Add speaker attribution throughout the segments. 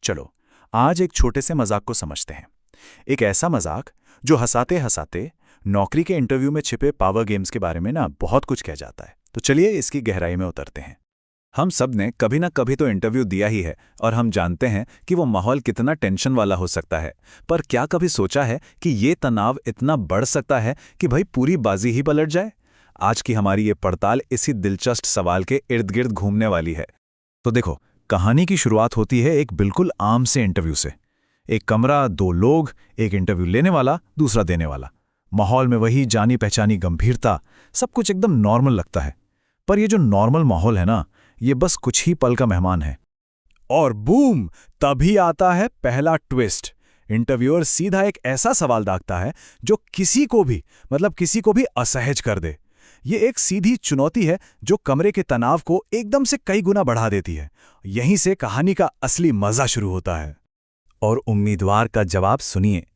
Speaker 1: चलो आज एक छोटे से मजाक को समझते हैं। एक ऐसा मजाक जो हंसाते हंसाते नौकरी के इंटरव्यू में छिपे पावर गेम्स के बारे में ना बहुत कुछ कह जाता है। तो चलिए इसकी गहराई में उतरते हैं। हम सब ने कभी ना कभी तो इंटरव्यू दिया ही है और हम जानते हैं कि वो माहौल कितना टेंशन वाला हो सकता है। पर क्या कभी सोचा है कि ये तनाव इतना बढ़ सकता है कि भाई पूरी बाजी ही पलट जाए? आज की हमारी ये पड़ताल इसी दिलचस्प सवाल के इर्द गिर्द घूमने वाली है। तो देखो, कहानी की शुरुआत होती है एक बिल्कुल आम से इंटरव्यू से। एक कमरा, दो लोग, एक इंटरव्यू लेने वाला, दूसरा देने वाला। माहौल में वही जानी पहचानी गंभीरता, सब कुछ एकदम नॉर्मल लगता है। पर ये जो नॉर्मल माहौल है ना, ये बस कुछ ही पल का मेहमान है। और बूम, तभी आता है पहला ट्विस्ट। इंटरव्यूअर सीधा एक ऐसा सवाल दागता है जो किसी को भी असहज कर दे। ये एक सीधी चुनौती है जो कमरे के तनाव को एकदम से कई गुना बढ़ा देती है। यहीं से कहानी का असली मजा शुरू होता है। और उम्मीदवार का जवाब सुनिए।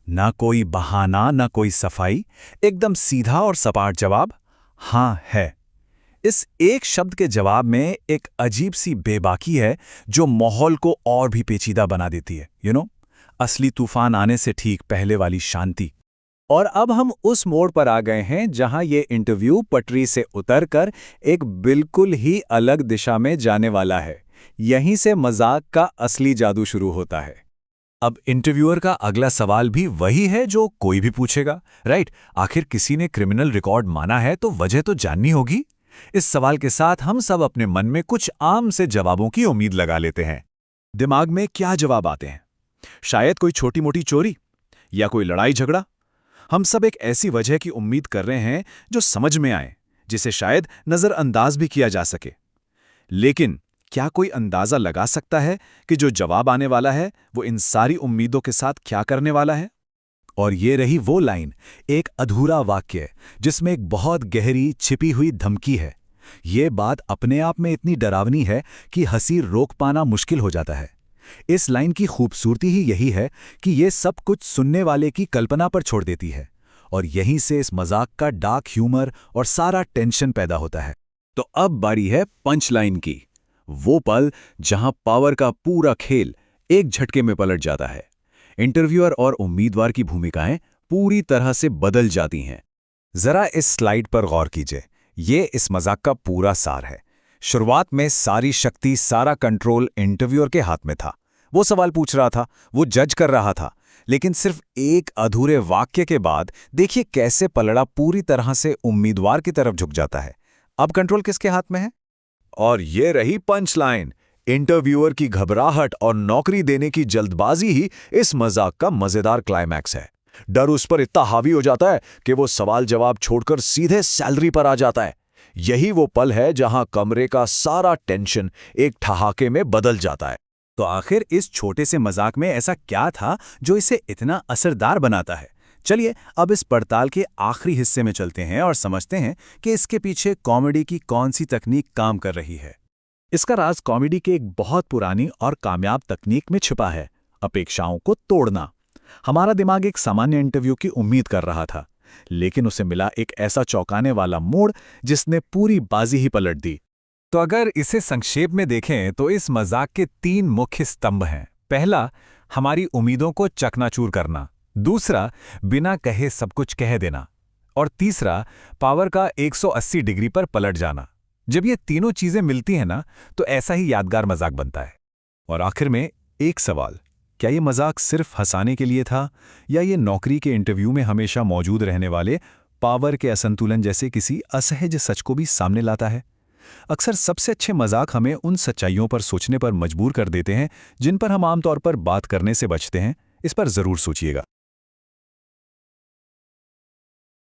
Speaker 1: ना कोई बहाना, ना कोई सफाई, एकदम सीधा और सपाट जवाब, हाँ है। इस एक शब्द के जवाब में एक अजीब सी बेबाकी है जो माहौल को और भी पेचीदा बना देती है। असली तूफान आने से ठीक पहले वाली शांति। और अब हम उस मोड़ पर आ गए हैं जहां ये इंटरव्यू पटरी से उतरकर एक बिल्कुल ही अलग दिशा में जाने वाला है। यहीं से मजाक का असली जादू शुरू होता है। अब इंटरव्यूअर का अगला सवाल भी वही है जो कोई भी पूछेगा, राइट? आखिर किसी ने क्रिमिनल रिकॉर्ड माना है तो वजह तो जाननी होगी। इस सवाल के साथ हम सब अपने मन में कुछ आम से जवाबों की उम्मीद लगा लेते हैं। दिमाग में क्या जवाब आते हैं? शायद कोई छोटी मोटी चोरी या कोई लड़ाई झगड़ा। हम सब एक ऐसी वजह की उम्मीद कर रहे हैं जो समझ में आए, जिसे शायद नजरअंदाज भी किया जा सके। लेकिन क्या कोई अंदाजा लगा सकता है कि जो जवाब आने वाला है वो इन सारी उम्मीदों के साथ क्या करने वाला है? और ये रही वो लाइन, एक अधूरा वाक्य जिसमें एक बहुत गहरी छिपी हुई धमकी है। ये बात अपने आप में इतनी डरावनी है कि हंसी रोक पाना मुश्किल हो जाता है। इस लाइन की खूबसूरती ही यही है कि ये सब कुछ सुनने वाले की कल्पना पर छोड़ देती है, और यहीं से इस मजाक का डार्क ह्यूमर और सारा टेंशन पैदा होता है। तो अब बारी है पंच लाइन की, वो पल जहां पावर का पूरा खेल एक झटके में पलट जाता है। इंटरव्यूअर और उम्मीदवार की भूमिकाएं पूरी तरह से बदल जाती हैं। जरा इस स्लाइड पर गौर कीजिए। ये इस मजाक का पूरा सार है। शुरुआत में सारी शक्ति, सारा कंट्रोल इंटरव्यूअर के हाथ में था। वो सवाल पूछ रहा था, वो जज कर रहा था। लेकिन सिर्फ एक अधूरे वाक्य के बाद देखिए कैसे पलड़ा पूरी तरह से उम्मीदवार की तरफ झुक जाता है। अब कंट्रोल किसके हाथ में है? और ये रही पंच लाइन। इंटरव्यूअर की घबराहट और नौकरी देने की जल्दबाजी ही इस मजाक का मजेदार क्लाइमैक्स है। डर उस पर इतना हावी हो जाता है कि वो सवाल जवाब छोड़कर सीधे सैलरी पर आ जाता है। यही वो पल है जहां कमरे का सारा टेंशन एक ठहाके में बदल जाता है। तो आखिर इस छोटे से मजाक में ऐसा क्या था जो इसे इतना असरदार बनाता है? चलिए अब इस पड़ताल के आखिरी हिस्से में चलते हैं और समझते हैं कि इसके पीछे कॉमेडी की कौन सी तकनीक काम कर रही है। इसका राज कॉमेडी के एक बहुत पुरानी और कामयाब तकनीक में छिपा है, अपेक्षाओं को तोड़ना। हमारा दिमाग एक सामान्य इंटरव्यू की उम्मीद कर रहा था, लेकिन उसे मिला एक ऐसा चौंकाने वाला मोड़ जिसने पूरी बाजी ही पलट दी। तो अगर इसे संक्षेप में देखें तो इस मजाक के 3 मुख्य स्तंभ हैं। पहला, हमारी उम्मीदों को चकनाचूर करना। दूसरा, बिना कहे सब कुछ कह देना। और तीसरा, पावर का 180 डिग्री पर पलट जाना। जब ये तीनों चीजें मिलती हैं ना, तो ऐसा ही यादगार मजाक बनता है। और आखिर में एक सवाल, क्या ये मजाक सिर्फ हंसाने के लिए था, या ये नौकरी के इंटरव्यू में हमेशा मौजूद रहने वाले पावर के असंतुलन जैसे किसी असहज सच को भी सामने लाता है? अक्सर सबसे अच्छे मजाक हमें उन सच्चाइयों पर सोचने पर मजबूर कर देते हैं जिन पर हम आमतौर पर बात करने से बचते हैं। इस पर जरूर सोचिएगा।